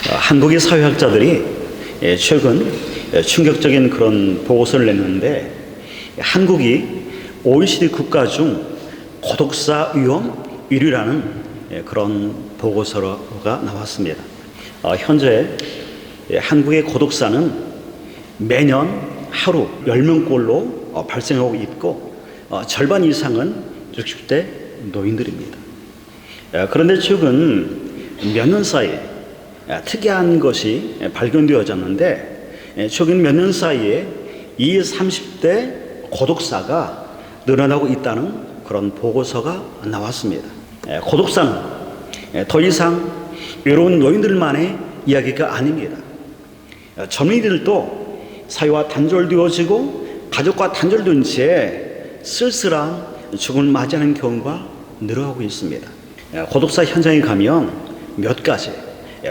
한국의 사회학자들이 최근 충격적인 그런 보고서를 냈는데, 한국이 OECD 국가 중 고독사 위험 1위라는 그런 보고서가 나왔습니다. 현재 한국의 고독사는 매년 하루 10명꼴로 발생하고 있고, 절반 이상은 60대 노인들입니다. 그런데 최근 몇 년 사이에 특이한 것이 발견되어졌는데, 최근 몇 년 사이에 20, 30대 고독사가 늘어나고 있다는 그런 보고서가 나왔습니다. 고독사는 더 이상 외로운 노인들만의 이야기가 아닙니다. 젊은이들도 사회와 단절되어지고 가족과 단절된 채 쓸쓸한 죽음을 맞이하는 경우가 늘어나고 있습니다. 고독사 현장에 가면 몇 가지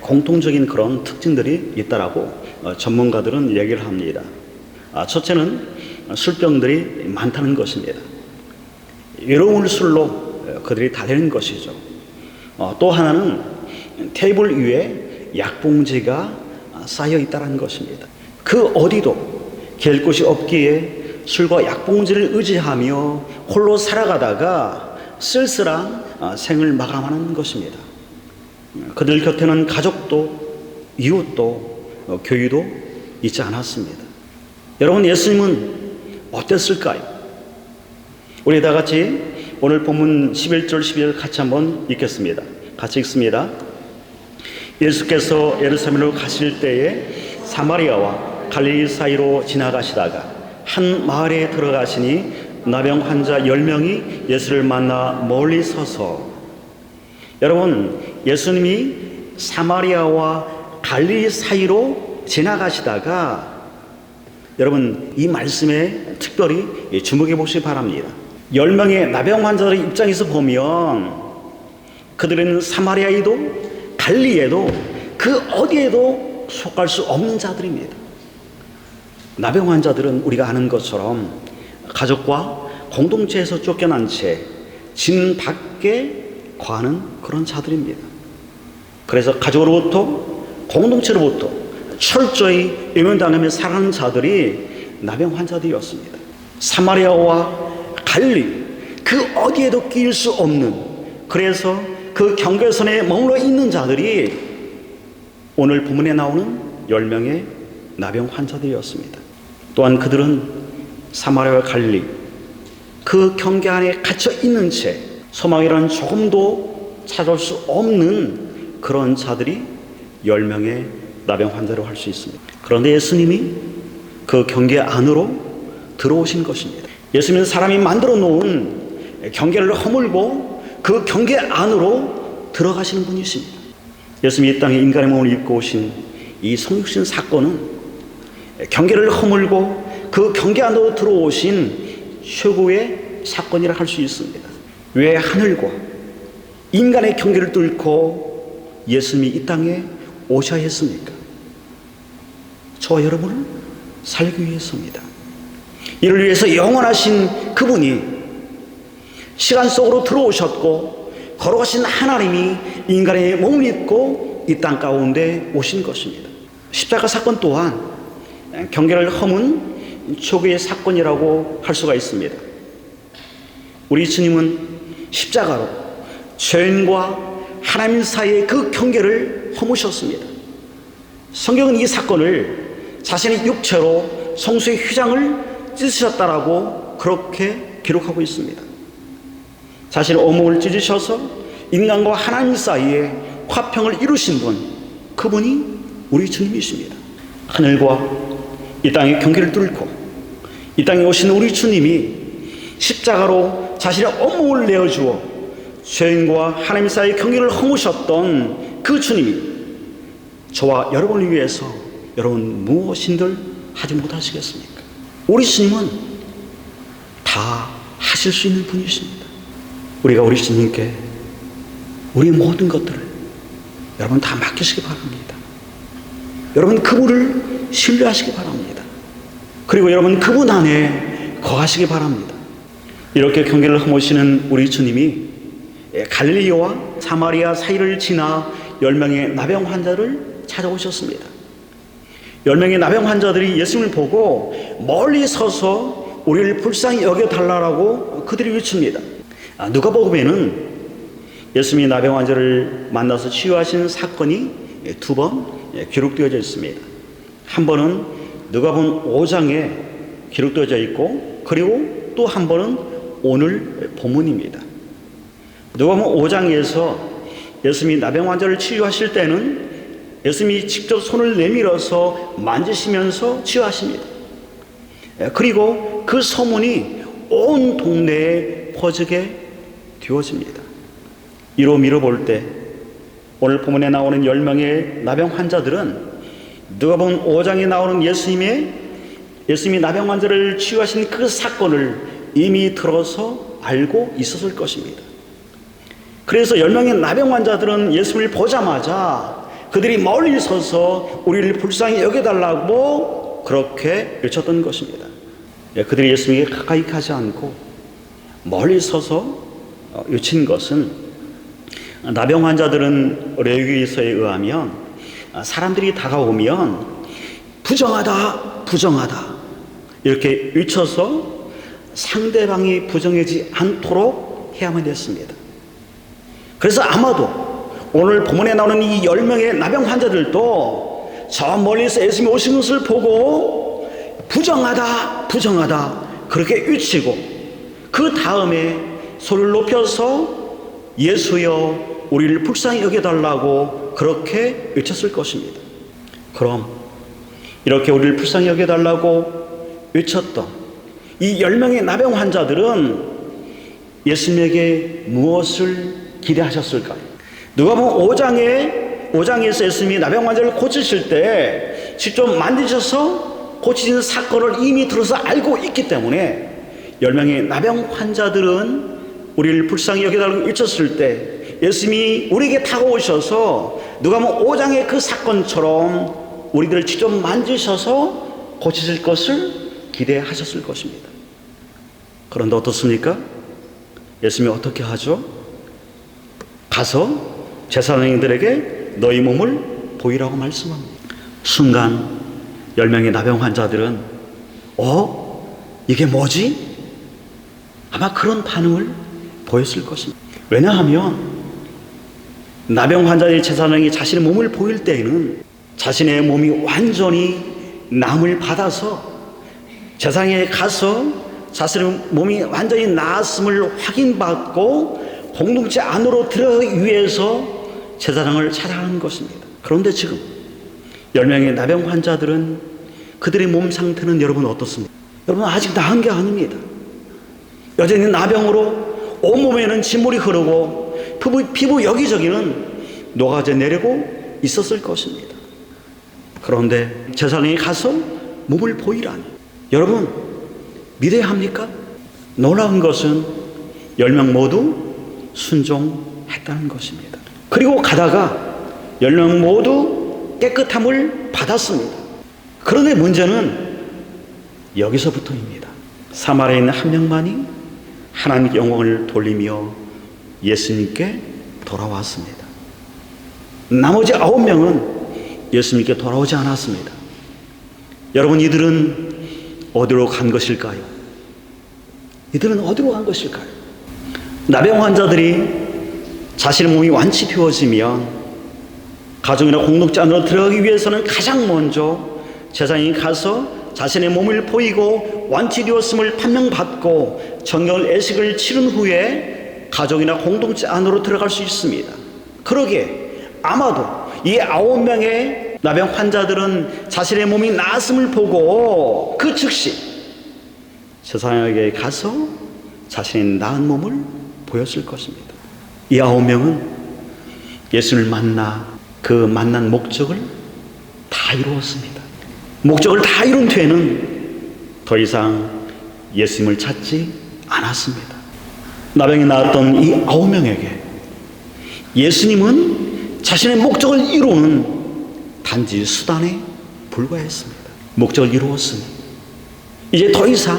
공통적인 그런 특징들이 있다라고 전문가들은 얘기를 합니다. 첫째는 술병들이 많다는 것입니다. 외로움을 술로 그들이 달래는 것이죠. 또 하나는 테이블 위에 약봉지가 쌓여 있다는 것입니다. 그 어디도 갤 곳이 없기에 술과 약봉지를 의지하며 홀로 살아가다가 쓸쓸한 생을 마감하는 것입니다. 그들 곁에는 가족도 이웃도 교회도 있지 않았습니다. 여러분, 예수님은 어땠을까요? 우리 다 같이 오늘 본문 11절 12절 같이 한번 읽겠습니다. 같이 읽습니다. 예수께서 예루살렘으로 가실 때에 사마리아와 갈릴리 사이로 지나가시다가 한 마을에 들어가시니 나병 환자 10명이 예수를 만나 멀리 서서, 여러분, 예수님이 사마리아와 갈릴리 사이로 지나가시다가, 여러분, 이 말씀에 특별히 주목해 보시기 바랍니다. 10명의 나병 환자들의 입장에서 보면 그들은 사마리아에도 갈릴리에도 그 어디에도 속할 수 없는 자들입니다. 나병 환자들은 우리가 아는 것처럼 가족과 공동체에서 쫓겨난 채 진 밖에 거하는 그런 자들입니다. 그래서 가족으로부터 공동체로부터 철저히 외면당하며 살아가는 자들이 나병 환자들이었습니다. 사마리아와 갈릴리, 그 어디에도 끼일 수 없는, 그래서 그 경계선에 머물러 있는 자들이 오늘 본문에 나오는 10명의 나병 환자들이었습니다. 또한 그들은 사마리아와 갈릴리, 그 경계 안에 갇혀 있는 채 소망이라는 조금도 찾아올 수 없는 그런 자들이 10명의 나병 환자로 할 수 있습니다. 그런데 예수님이 그 경계 안으로 들어오신 것입니다. 예수님은 사람이 만들어 놓은 경계를 허물고 그 경계 안으로 들어가시는 분이십니다. 예수님이 이 땅에 인간의 몸을 입고 오신 이 성육신 사건은 경계를 허물고 그 경계 안으로 들어오신 최고의 사건이라 할 수 있습니다. 왜 하늘과 인간의 경계를 뚫고 예수님이 이 땅에 오셔야 했습니까? 저와 여러분을 살기 위해서입니다. 이를 위해서 영원하신 그분이 시간 속으로 들어오셨고, 걸어가신 하나님이 인간의 몸을 입고 이 땅 가운데 오신 것입니다. 십자가 사건 또한 경계를 허문 초기의 사건이라고 할 수가 있습니다. 우리 주님은 십자가로 죄인과 하나님 사이의 그 경계를 허무셨습니다. 성경은 이 사건을 자신의 육체로 성소의 휘장을 찢으셨다라고 그렇게 기록하고 있습니다. 자신의 온몸을 찢으셔서 인간과 하나님 사이에 화평을 이루신 분, 그분이 우리 주님이십니다. 하늘과 이 땅의 경계를 뚫고 이 땅에 오신 우리 주님이 십자가로 자신의 온몸을 내어주어 죄인과 하나님 사이의 경계를 허무셨던 그 주님이 저와 여러분을 위해서 여러분 무엇인들 하지 못하시겠습니까? 우리 주님은 다 하실 수 있는 분이십니다. 우리가 우리 주님께 우리 모든 것들을 여러분 다 맡기시기 바랍니다. 여러분 그분을 신뢰하시기 바랍니다. 그리고 여러분 그분 안에 거하시기 바랍니다. 이렇게 경계를 허무시는 우리 주님이 갈릴리와 사마리아 사이를 지나 10명의 나병 환자를 찾아오셨습니다. 10명의 나병 환자들이 예수님을 보고 멀리 서서 우리를 불쌍히 여겨달라고 그들이 외칩니다. 누가복음에는 예수님이 나병 환자를 만나서 치유하신 사건이 2번 기록되어져 있습니다. 한 번은 누가복음 5장에 기록되어져 있고, 그리고 또 한 번은 오늘 본문입니다. 누가복음 5장에서 예수님이 나병 환자를 치유하실 때는 예수님이 직접 손을 내밀어서 만지시면서 치유하십니다. 그리고 그 소문이 온 동네에 퍼지게 되어집니다. 이로 미뤄볼 때 오늘 본문에 나오는 10명의 나병 환자들은 누가복음 5장에 나오는 예수님이 나병 환자를 치유하신 그 사건을 이미 들어서 알고 있었을 것입니다. 그래서 10명의 나병 환자들은 예수님을 보자마자 그들이 멀리 서서 우리를 불쌍히 여겨달라고 그렇게 외쳤던 것입니다. 그들이 예수님에게 가까이 가지 않고 멀리 서서 외친 것은, 나병 환자들은 레위기서에 의하면 사람들이 다가오면 부정하다, 부정하다 이렇게 외쳐서 상대방이 부정하지 않도록 해야만 했습니다. 그래서 아마도 오늘 본문에 나오는 이 10명의 나병 환자들도 저 멀리서 예수님이 오신 것을 보고 부정하다, 부정하다 그렇게 외치고, 그 다음에 소리를 높여서 예수여 우리를 불쌍히 여겨달라고 그렇게 외쳤을 것입니다. 그럼 이렇게 우리를 불쌍히 여겨달라고 외쳤던 이 10명의 나병 환자들은 예수님에게 무엇을 기대하셨을까요? 누가복음 5장에서 예수님이 나병 환자를 고치실 때 직접 만드셔서 고치신 사건을 이미 들어서 알고 있기 때문에 10명의 나병 환자들은 우리를 불쌍히 여겨달라고 외쳤을 때 예수님이 우리에게 다가오셔서 누가복음 5장의 그 사건처럼 우리들을 직접 만지셔서 고치실 것을 기대하셨을 것입니다. 그런데 어떻습니까? 예수님이 어떻게 하죠? 가서 제사장들에게 너희 몸을 보이라고 말씀합니다. 순간 10명의 나병 환자들은 이게 뭐지? 아마 그런 반응을 보였을 것입니다. 왜냐하면 나병 환자의 제사장이 자신의 몸을 보일 때에는 자신의 몸이 완전히 남을 받아서 제사장에 가서 자신의 몸이 완전히 나았음을 확인받고 공동체 안으로 들어가기 위해서 제사장을 찾아가는 것입니다. 그런데 지금 10명의 나병 환자들은 그들의 몸 상태는 여러분 어떻습니까? 여러분 아직 나은 게 아닙니다. 여전히 나병으로 온몸에는 진물이 흐르고 피부 여기저기는 녹아져 내리고 있었을 것입니다. 그런데 제사장에 가서 몸을 보이라니, 여러분 믿어야 합니까? 놀라운 것은 10명 모두 순종했다는 것입니다. 그리고 가다가 10명 모두 깨끗함을 받았습니다. 그런데 문제는 여기서부터입니다. 사마리아에 있는 한 명만이 하나님께 영광을 돌리며 예수님께 돌아왔습니다. 나머지 9명은 예수님께 돌아오지 않았습니다. 여러분, 이들은 어디로 간 것일까요? 이들은 어디로 간 것일까요? 나병 환자들이 자신의 몸이 완치되어지면 가정이나 공동체 안으로 들어가기 위해서는 가장 먼저 제사장이 가서 자신의 몸을 보이고 완치되었음을 판명받고 정결 예식을 치른 후에 가족이나 공동체 안으로 들어갈 수 있습니다. 그러기에 아마도 이 9명의 나병 환자들은 자신의 몸이 나았음을 보고 그 즉시 제사장에게 가서 자신의 나은 몸을 보였을 것입니다. 이 9명은 예수를 만나 그 만난 목적을 다 이루었습니다. 목적을 다 이룬 뒤에는 더 이상 예수님을 찾지 않았습니다. 나병이 나았던 이 9명에게 예수님은 자신의 목적을 이루는 단지 수단에 불과했습니다. 목적을 이루었으니 이제 더 이상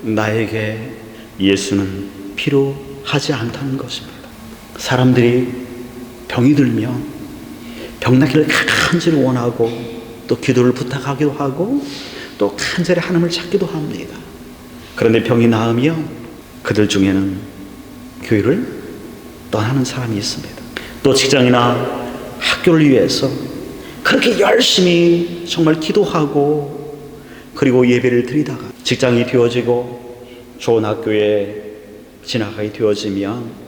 나에게 예수는 필요하지 않다는 것입니다. 사람들이 병이 들면 병나기를 간절히 원하고 또 기도를 부탁하기도 하고 또 간절히 하나님을 찾기도 합니다. 그런데 병이 나으면 그들 중에는 교회를 떠나는 사람이 있습니다. 또 직장이나 학교를 위해서 그렇게 열심히 정말 기도하고 그리고 예배를 드리다가 직장이 되어지고 좋은 학교에 진학하게 되어지면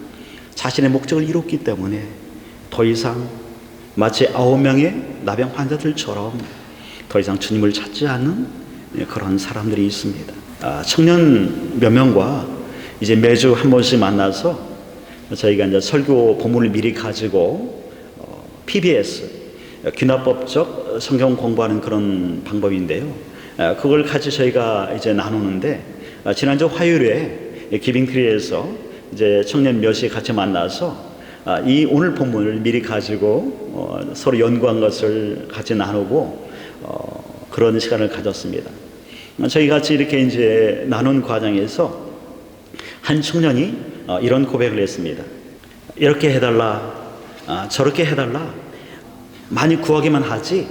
자신의 목적을 이뤘기 때문에 더 이상 마치 9명의 나병 환자들처럼 더 이상 주님을 찾지 않는 그런 사람들이 있습니다. 청년 몇 명과 이제 매주 한 번씩 만나서 저희가 이제 설교 본문을 미리 가지고 PBS 귀납법적 성경 공부하는 그런 방법인데요. 그걸 같이 저희가 이제 나누는데 지난주 화요일에 기빙트리에서 이제 청년 몇이 같이 만나서 이 오늘 본문을 미리 가지고 서로 연구한 것을 같이 나누고 그런 시간을 가졌습니다. 저희 같이 이렇게 이제 나눈 과정에서 한 청년이 이런 고백을 했습니다. 이렇게 해달라, 저렇게 해달라, 많이 구하기만 하지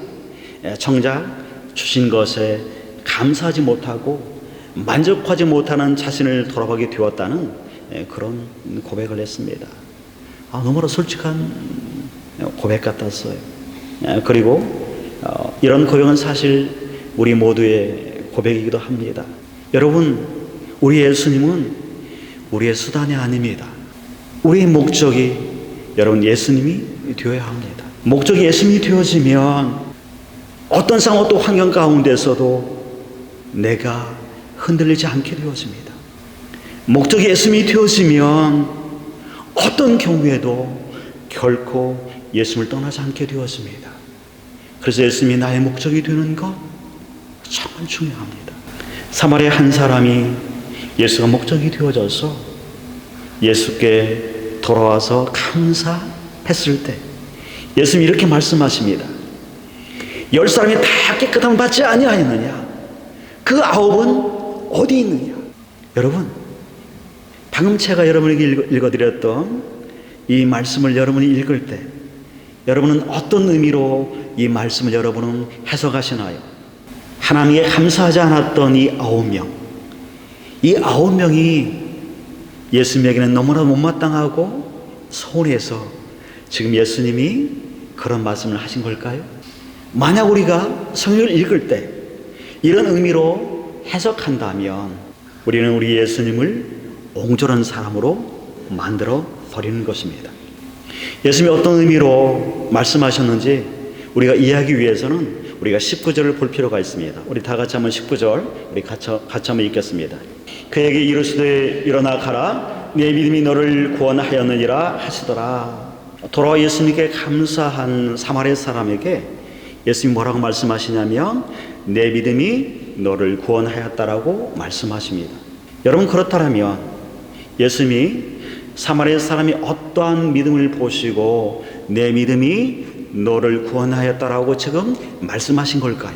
정작 주신 것에 감사하지 못하고 만족하지 못하는 자신을 돌아보게 되었다는 그런 고백을 했습니다. 너무나 솔직한 고백 같았어요. 그리고 이런 고백은 사실 우리 모두의 고백이기도 합니다. 여러분, 우리 예수님은 우리의 수단이 아닙니다. 우리의 목적이 여러분 예수님이 되어야 합니다. 목적이 예수님이 되어지면 어떤 상황 어떤 환경 가운데서도 내가 흔들리지 않게 되어집니다. 목적이 예수님이 되어지면 어떤 경우에도 결코 예수님을 떠나지 않게 되어집니다. 그래서 예수님이 나의 목적이 되는 것 정말 중요합니다. 사마리아 한 사람이 예수가 목적이 되어져서 예수께 돌아와서 감사했을 때 예수님이 이렇게 말씀하십니다. 10사람이 다 깨끗함을 받지 아니하였느냐? 그 9은 어디 있느냐? 여러분, 방금 제가 여러분에게 읽어드렸던 이 말씀을 여러분이 읽을 때 여러분은 어떤 의미로 이 말씀을 여러분은 해석하시나요? 하나님께 감사하지 않았던 이 9명, 이 9명이 예수님에게는 너무나 못마땅하고 서운해서 지금 예수님이 그런 말씀을 하신 걸까요? 만약 우리가 성경을 읽을 때 이런 의미로 해석한다면 우리는 우리 예수님을 옹졸한 사람으로 만들어 버리는 것입니다. 예수님이 어떤 의미로 말씀하셨는지 우리가 이해하기 위해서는 우리가 19절을 볼 필요가 있습니다. 우리 다 같이 한번 19절 우리 같이 한번 읽겠습니다. 그에게 이르시되 일어나 가라, 내 믿음이 너를 구원하였느니라 하시더라. 돌아와 예수님께 감사한 사마리아 사람에게 예수님이 뭐라고 말씀하시냐면 내 믿음이 너를 구원하였다라고 말씀하십니다. 여러분, 그렇다면 예수님이 사마리아 사람이 어떠한 믿음을 보시고 내 믿음이 너를 구원하였다라고 지금 말씀하신 걸까요?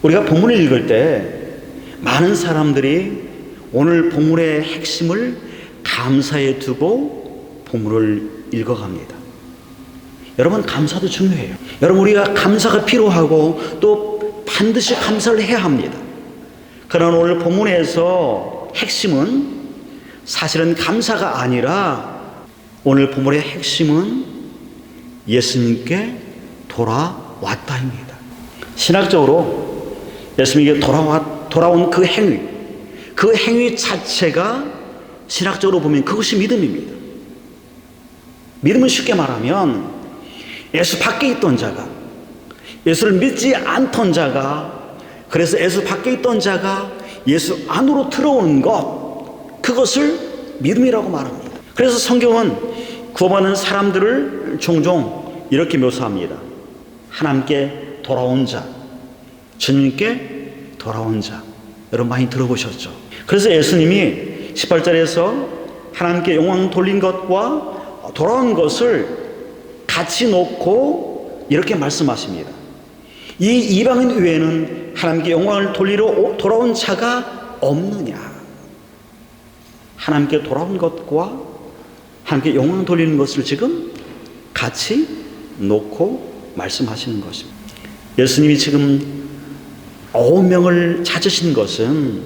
우리가 본문을 읽을 때 많은 사람들이 오늘 본문의 핵심을 감사에 두고 본문을 읽어갑니다. 여러분, 감사도 중요해요. 여러분, 우리가 감사가 필요하고 또 반드시 감사를 해야 합니다. 그러나 오늘 본문에서 핵심은 사실은 감사가 아니라 오늘 본문의 핵심은 예수님께 돌아왔다입니다. 신학적으로 예수님께 돌아온 그 행위 자체가 신학적으로 보면 그것이 믿음입니다. 믿음은 쉽게 말하면 예수 밖에 있던 자가, 예수를 믿지 않던 자가, 그래서 예수 밖에 있던 자가 예수 안으로 들어오는 것, 그것을 믿음이라고 말합니다. 그래서 성경은 구원받는 사람들을 종종 이렇게 묘사합니다. 하나님께 돌아온 자, 주님께 돌아온 자. 여러분 많이 들어보셨죠? 그래서 예수님이 18절에서 하나님께 영광 돌린 것과 돌아온 것을 같이 놓고 이렇게 말씀하십니다. 이 이방인 외에는 하나님께 영광을 돌리러 돌아온 자가 없느냐? 하나님께 돌아온 것과 하나님께 영광 돌리는 것을 지금 같이 놓고 말씀하시는 것입니다. 예수님이 지금 9명을 찾으신 것은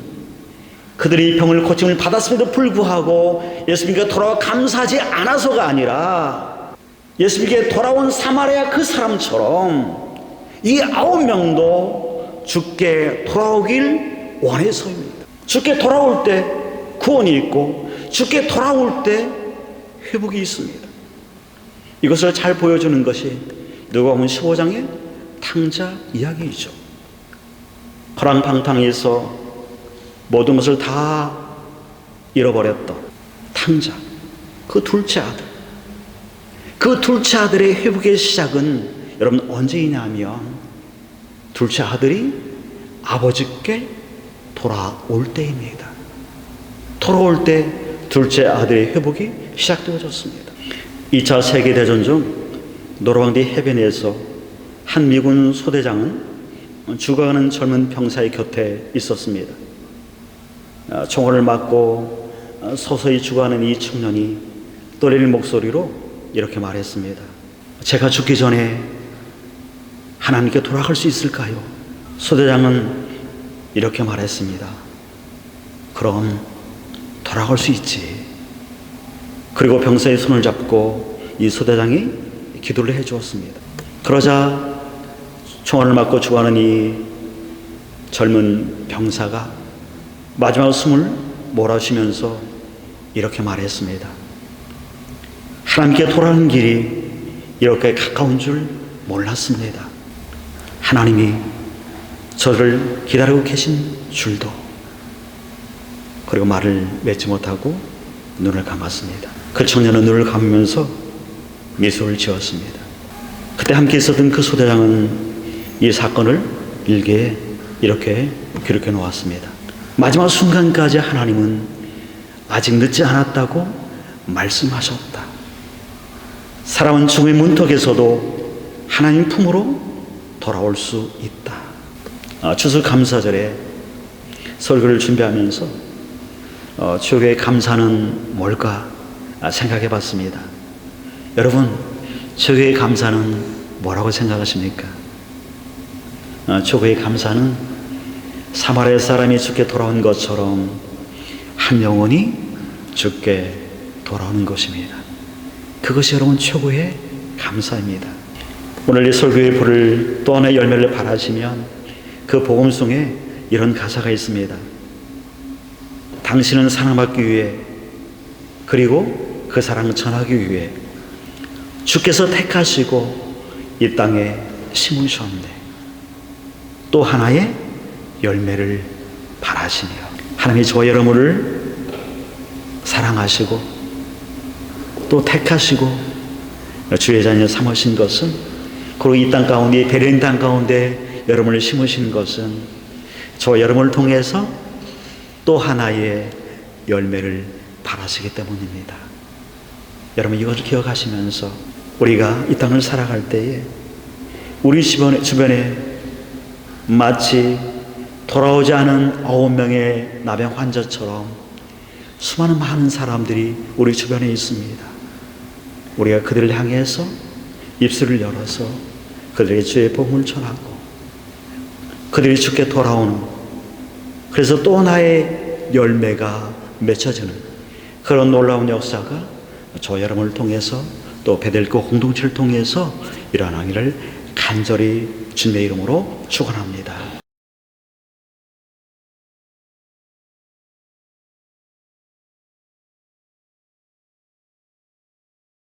그들이 병을 고침을 받았음에도 불구하고 예수님께 돌아와 감사하지 않아서가 아니라 예수님께 돌아온 사마리아 그 사람처럼 이 9명도 주께 돌아오길 원해서입니다. 주께 돌아올 때 구원이 있고 주께 돌아올 때 회복이 있습니다. 이것을 잘 보여주는 것이 누가복음 15장의 탕자 이야기이죠. 허랑방탕에서 모든 것을 다 잃어버렸던 탕자, 그 둘째 아들. 그 둘째 아들의 회복의 시작은 여러분 언제이냐면 둘째 아들이 아버지께 돌아올 때입니다. 돌아올 때 둘째 아들의 회복이 시작되어졌습니다. 2차 세계대전 중 노르망디 해변에서 한 미군 소대장은 죽어가는 젊은 병사의 곁에 있었습니다. 총알을 맞고 서서히 죽어가는 이 청년이 떨리는 목소리로 이렇게 말했습니다. 제가 죽기 전에 하나님께 돌아갈 수 있을까요? 소대장은 이렇게 말했습니다. 그럼 돌아갈 수 있지. 그리고 병사의 손을 잡고 이 소대장이 기도를 해주었습니다. 그러자 총알을 맞고 죽어가는 이 젊은 병사가 마지막 숨을 몰아쉬면서 이렇게 말했습니다. 하나님께 돌아가는 길이 이렇게 가까운 줄 몰랐습니다. 하나님이 저를 기다리고 계신 줄도. 그리고 말을 맺지 못하고 눈을 감았습니다. 그 청년은 눈을 감으면서 미소를 지었습니다. 그때 함께 있었던 그 소대장은 이 사건을 일기에 이렇게 기록해 놓았습니다. 마지막 순간까지 하나님은 아직 늦지 않았다고 말씀하셨다. 사람은 죽음의 문턱에서도 하나님 품으로 돌아올 수 있다. 추수감사절에 설교를 준비하면서 주에게 감사는 뭘까 생각해 봤습니다. 여러분, 주에게 감사는 뭐라고 생각하십니까? 주에게 감사는 사마리아 사람이 주께 돌아온 것처럼 한 영혼이 주께 돌아오는 것입니다. 그것이 여러분 최고의 감사입니다. 오늘 이 설교의 불을 또 하나의 열매를 바라시면 그 복음송에 이런 가사가 있습니다. 당신은 사랑받기 위해 그리고 그 사랑을 전하기 위해 주께서 택하시고 이 땅에 심으셨네. 또 하나의 열매를 바라시며 하나님이 저와 여러분을 사랑하시고 또 택하시고 주의 자녀 삼으신 것은 그리고 이 땅 가운데 베레인 땅 가운데 여러분을 심으신 것은 저와 여러분을 통해서 또 하나의 열매를 바라시기 때문입니다. 여러분 이것을 기억하시면서 우리가 이 땅을 살아갈 때에 우리 주변에 마치 돌아오지 않은 9명의 나병 환자처럼 수많은 많은 사람들이 우리 주변에 있습니다. 우리가 그들을 향해서 입술을 열어서 그들에게 주의 복음을 전하고 그들이 주께 돌아오는, 그래서 또 하나의 열매가 맺혀지는 그런 놀라운 역사가 저 여러분을 통해서 또 베델교 공동체를 통해서 일어나기를 간절히 주님의 이름으로 축원합니다.